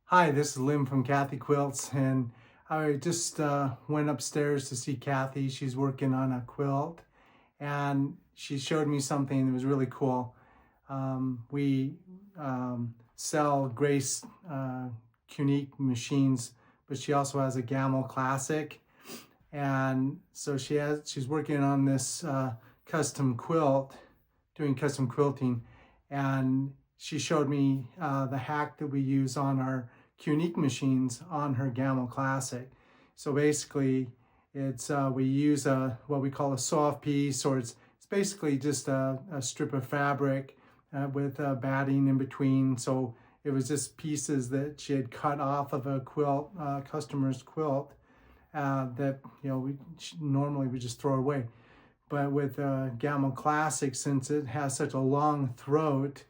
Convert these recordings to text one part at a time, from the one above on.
Hi, this is Lim from Kathy Quilts, and I just went upstairs to see Kathy. She's working on a quilt, and she showed me something that was really cool. We sell Grace Unique machines, but she also has a Gammill Classic, and so she's working on this custom quilt, doing custom quilting, and she showed me the hack that we use on our Unique machines on her Gammill Classic. So basically, it's we use what we call a soft piece, or it's basically just a strip of fabric with batting in between. So it was just pieces that she had cut off of a quilt, customer's quilt, that we normally would just throw away. But with Gammill Classic, since it has such a long throat,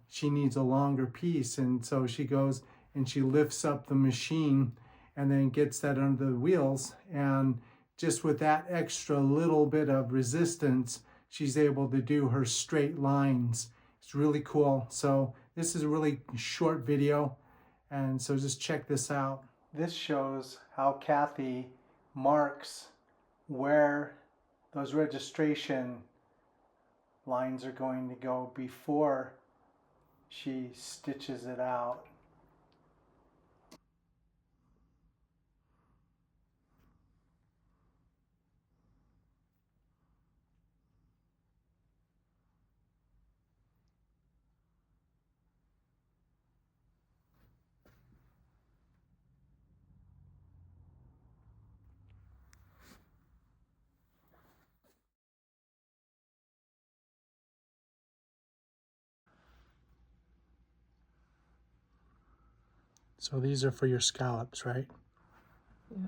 she needs a longer piece, and so she goes and she lifts up the machine and then gets that under the wheels, and just with that extra little bit of resistance, she's able to do her straight lines. It's really cool. So this is a really short video, and so just check this out. This shows how Kathy marks where those registration lines are going to go before she stitches it out. So these are for your scallops, right? Yeah.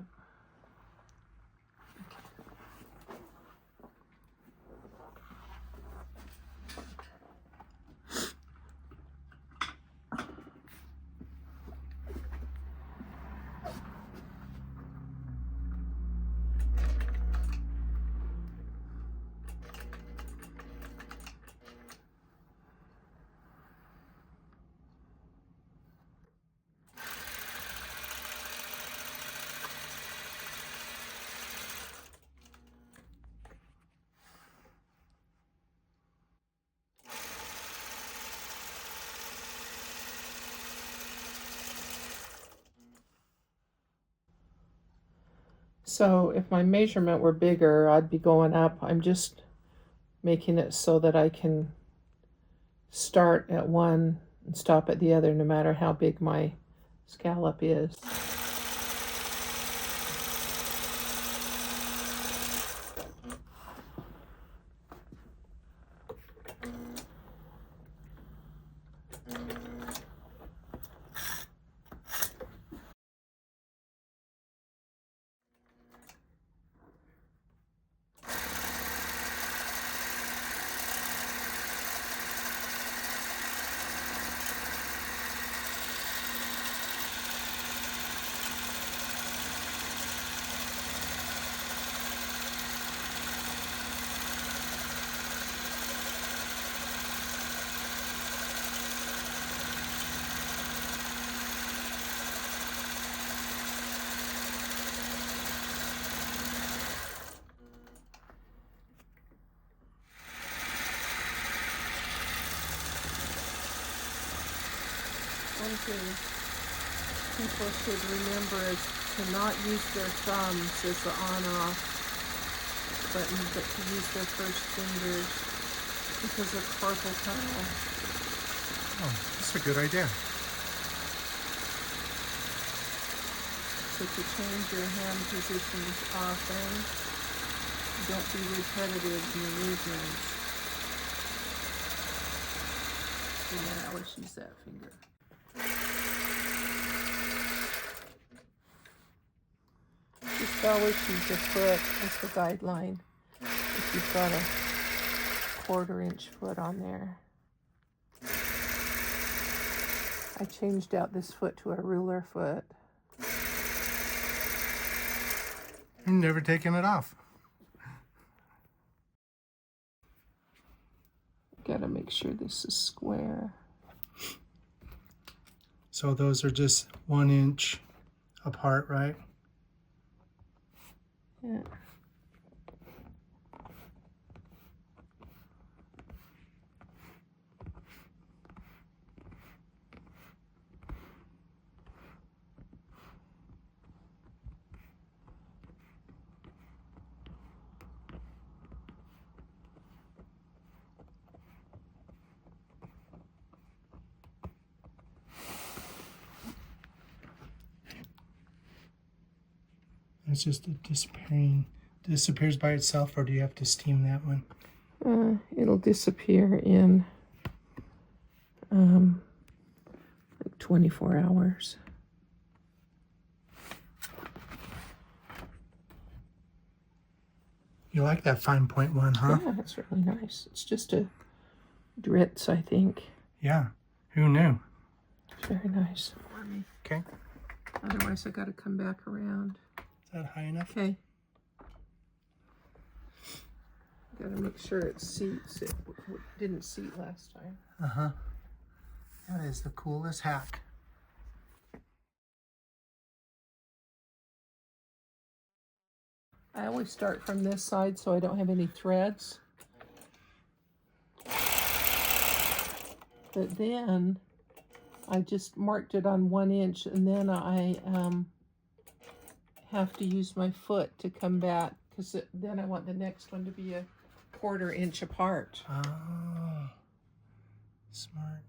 So if my measurement were bigger, I'd be going up. I'm just making it so that I can start at one and stop at the other, no matter how big my scallop is. One thing people should remember is to not use their thumbs as the on-off button, but to use their first fingers because of carpal tunnel. Oh, that's a good idea. So to change your hand positions often, don't be repetitive in your movements. And then I always use that finger. Just always use your foot as the guideline if you've got a 1/4-inch foot on there. I changed out this foot to a ruler foot. You've never taken it off. Gotta make sure this is square. So those are just 1 inch apart, right? Yeah. It's just disappears by itself, or do you have to steam that one? It'll disappear in like 24 hours. You like that fine point one, huh? Yeah, it's really nice. It's just a Dritz, I think. Yeah. Who knew? It's very nice for me. Okay. Otherwise, I got to come back around. Is that high enough? Okay. Got to make sure it seats. It didn't seat last time. Uh-huh. That is the coolest hack. I always start from this side so I don't have any threads. But then I just marked it on 1 inch, and then I have to use my foot to come back, because then I want the next one to be a 1/4 inch apart. Oh, smart.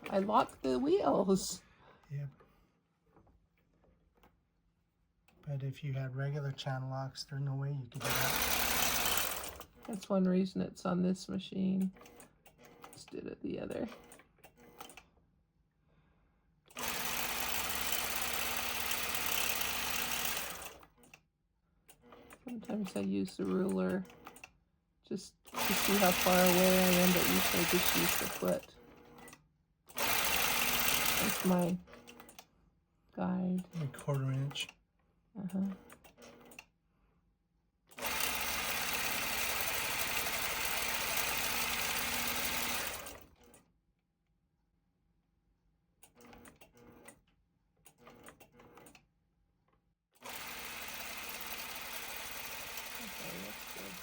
I lock the wheels. Yep. But if you had regular channel locks, there's no way you could do that. That's one reason it's on this machine instead of the other. Sometimes I use the ruler just to see how far away I am, but usually I just use the foot. That's my guide. 1/4 inch. Uh-huh. Okay, that's good.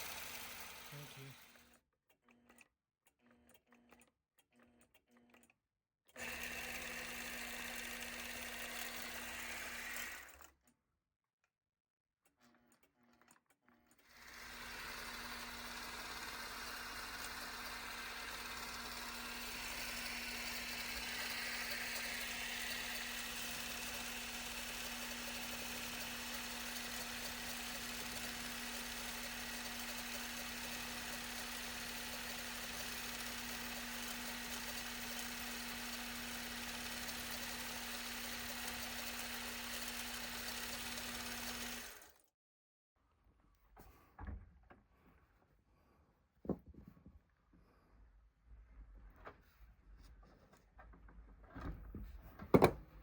Thank you.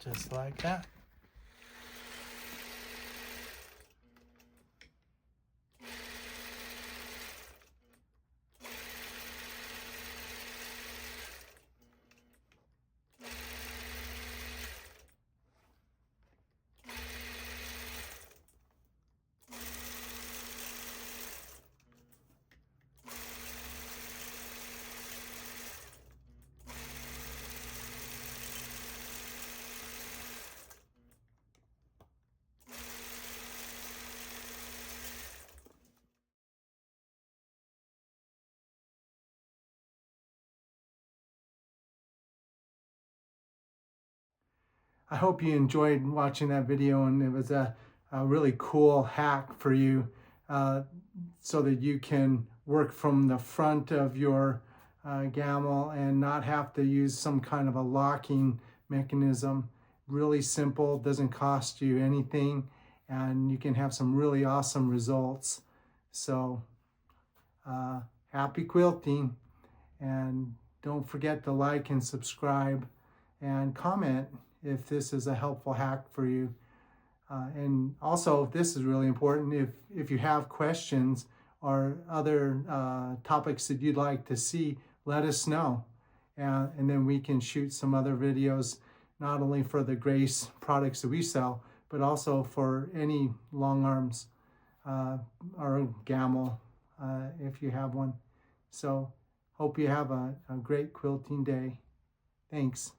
Just like that. I hope you enjoyed watching that video, and it was a really cool hack for you so that you can work from the front of your Gammill and not have to use some kind of a locking mechanism. Really simple, doesn't cost you anything, and you can have some really awesome results. So happy quilting, and don't forget to like and subscribe and comment if this is a helpful hack for you. And also, this is really important, if you have questions or other topics that you'd like to see, let us know. And then we can shoot some other videos, not only for the Grace products that we sell, but also for any long arms or Gammill if you have one. So hope you have a great quilting day. Thanks.